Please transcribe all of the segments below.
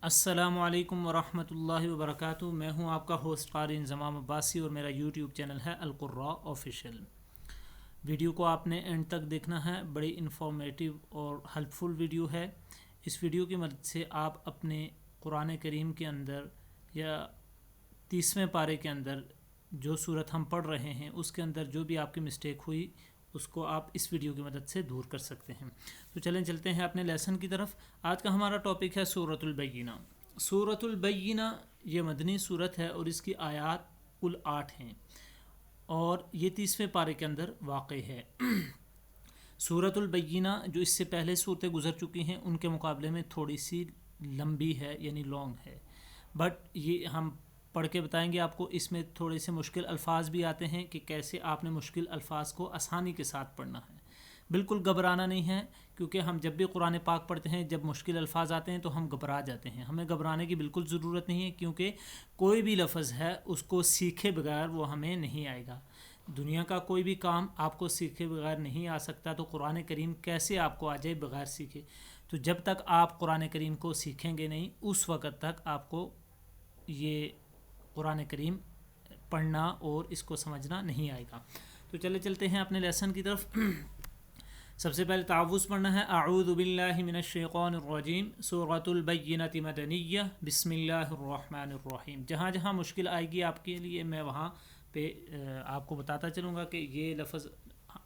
السلام علیکم ورحمۃ اللہ وبرکاتہ۔ میں ہوں آپ کا ہوسٹ قاری انضمام عباسی اور میرا یوٹیوب چینل ہے القرا آفیشیل۔ ویڈیو کو آپ نے اینڈ تک دیکھنا ہے، بڑی انفارمیٹیو اور ہیلپ فل ویڈیو ہے۔ اس ویڈیو کی مدد سے آپ اپنے قرآن کریم کے اندر یا 30ویں پارے کے اندر جو صورت ہم پڑھ رہے ہیں اس کے اندر جو بھی آپ کی مسٹیک ہوئی اس کو آپ اس ویڈیو کی مدد سے دور کر سکتے ہیں۔ تو چلیں چلتے ہیں اپنے لیسن کی طرف۔ آج کا ہمارا ٹاپک ہے سورۃ البینہ۔ سورۃ البینہ یہ مدنی سورت ہے اور اس کی آیات کل 8 ہیں اور یہ 30ویں پارے کے اندر واقع ہے۔ سورۃ البینہ جو اس سے پہلے صورتیں گزر چکی ہیں ان کے مقابلے میں تھوڑی سی لمبی ہے، یعنی لانگ ہے، بٹ یہ ہم پڑھ کے بتائیں گے آپ کو۔ اس میں تھوڑے سے مشکل الفاظ بھی آتے ہیں کہ کیسے آپ نے مشکل الفاظ کو آسانی کے ساتھ پڑھنا ہے۔ بالکل گھبرانا نہیں ہے، کیونکہ ہم جب بھی قرآن پاک پڑھتے ہیں جب مشکل الفاظ آتے ہیں تو ہم گھبرا جاتے ہیں۔ ہمیں گھبرانے کی بالکل ضرورت نہیں ہے، کیونکہ کوئی بھی لفظ ہے اس کو سیکھے بغیر وہ ہمیں نہیں آئے گا۔ دنیا کا کوئی بھی کام آپ کو سیکھے بغیر نہیں آ سکتا، تو قرآن کریم کیسے آپ کو آ جائے بغیر سیکھے؟ تو جب تک آپ قرآن کریم کو سیکھیں گے نہیں اس وقت تک آپ کو یہ قرآن کریم پڑھنا اور اس کو سمجھنا نہیں آئے گا۔ تو چلے چلتے ہیں اپنے لیسن کی طرف۔ سب سے پہلے تعوذ پڑھنا ہے۔ اعوذ باللہ من الشیطان الرجیم۔ سورۃ البینہ مدنیہ، بسم اللہ الرحمن الرحیم۔ جہاں جہاں مشکل آئے گی آپ کے لیے میں وہاں پہ آپ کو بتاتا چلوں گا کہ یہ لفظ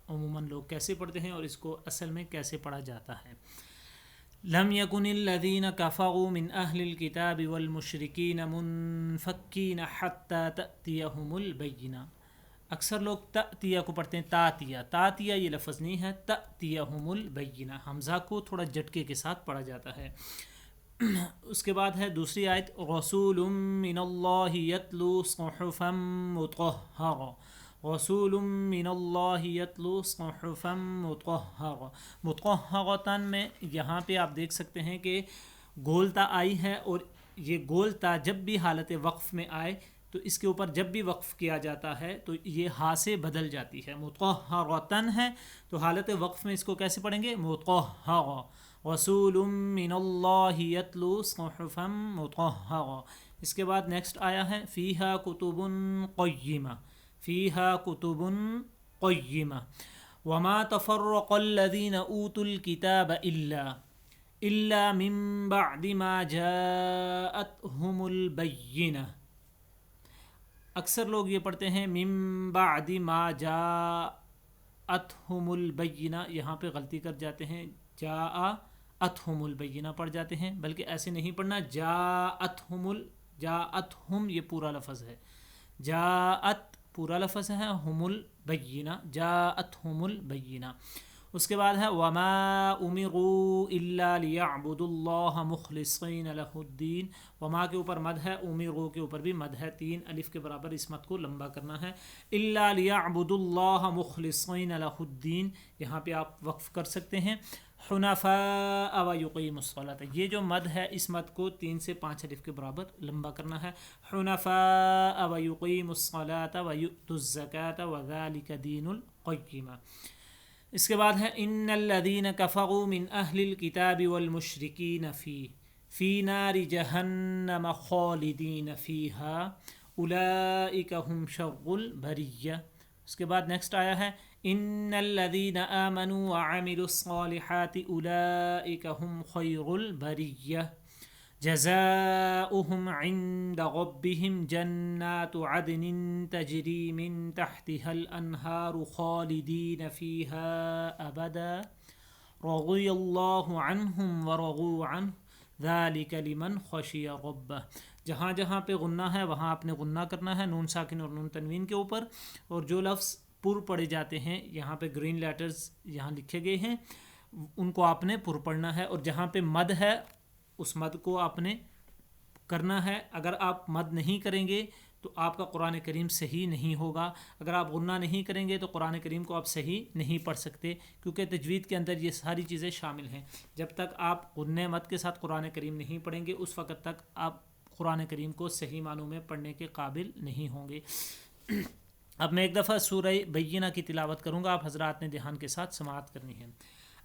عموماً لوگ کیسے پڑھتے ہیں اور اس کو اصل میں کیسے پڑھا جاتا ہے۔ لم يكن الذين كفروا من أهل الكتاب والمشركين منفكين حتى تأتيهم البينة۔ اکثر لوگ تأتیہ کو پڑھتے ہیں تاتیہ، تاتیہ یہ لفظ نہیں ہے، تأتیہم البینہ، حمزہ کو تھوڑا جھٹکے کے ساتھ پڑھا جاتا ہے۔ اس کے بعد ہے دوسری آیت، رسول من اللہ یتلو صحفا مطہرہ۔ رسول من اللہ یتلو صحفا مطہرہ۔ مطہرۃ میں یہاں پہ آپ دیکھ سکتے ہیں کہ گولتا آئی ہے، اور یہ گولتا جب بھی حالت وقف میں آئے تو اس کے اوپر جب بھی وقف کیا جاتا ہے تو یہ ہا سے بدل جاتی ہے۔ مطہرۃ ہے تو حالت وقف میں اس کو کیسے پڑھیں گے؟ مطہرہ۔ رسول من اللہ یتلو صحفا مطہرہ۔ اس کے بعد نیکسٹ آیا ہے، فیہا کتب قیمہ۔ فیہا کتب قیمہ وما تفرق الذین اوتوا الکتاب الا من بعد ما جاءتهم البینہ۔ اکثر لوگ یہ پڑھتے ہیں من بعد ما جاءتهم البینہ، یہاں پہ غلطی کر جاتے ہیں، جاءتهم البینہ پڑھ جاتے ہیں، بلکہ ایسے نہیں پڑھنا، جاءتهم یہ پورا لفظ ہے، جاءت پورا لفظ ہے، ہم البینہ، جاءتهم البینہ۔ اس کے بعد ہے وما امروا الا لیعبدوا اللہ مخلصین لہ الدین۔ وما کے اوپر مد ہے، امروا کے اوپر بھی مد ہے، 3 الف کے برابر اس مد کو لمبا کرنا ہے۔ الا لیعبدوا اللہ مخلصین لہ الدین، یہاں پہ آپ وقف کر سکتے ہیں۔ حنفاء ویقیموا الصلاۃ، یہ جو مد ہے اس مد کو 3 سے 5 الف کے برابر لمبا کرنا ہے۔ حنفاء ویقیموا الصلاۃ ویؤتوا الزکاۃ وذلک دین القیمہ۔ اس کے بعد ہے ان الذین کفروا من اہل الکتاب والمشرکین فی نار جہنم خالدین فیہا اولئک هم شر البریہ۔ اس کے بعد نیکسٹ آیا ہے، ان الذین آمنوا وعملوا الصالحات اولئک هم خیر البریہ جزاؤهم عند ربهم جنات عدن تجری من تحتها الانہار خالدین فیها ابدا رضی اللہ عنہم ورضوا عنہ ذلک لمن خشی ربہ۔ جہاں جہاں پہ غنہ ہے وہاں آپ نے غنہ کرنا ہے، نون ساکن اور نون تنوین کے اوپر، اور جو لفظ پر پڑھے جاتے ہیں یہاں پہ گرین لیٹرز یہاں لکھے گئے ہیں ان کو آپ نے پر پڑھنا ہے، اور جہاں پہ مد ہے اس مد کو آپ نے کرنا ہے۔ اگر آپ مد نہیں کریں گے تو آپ کا قرآن کریم صحیح نہیں ہوگا، اگر آپ غنہ نہیں کریں گے تو قرآن کریم کو آپ صحیح نہیں پڑھ سکتے، کیونکہ تجوید کے اندر یہ ساری چیزیں شامل ہیں۔ جب تک آپ غنہ مد کے ساتھ قرآن کریم نہیں پڑھیں گے اس وقت تک آپ قرآن کریم کو صحیح معنوں میں پڑھنے کے قابل نہیں ہوں گے۔ اب میں ایک دفعہ سورہ بینہ کی تلاوت کروں گا، آپ حضرات نے دھیان کے ساتھ سماعت کرنی ہے۔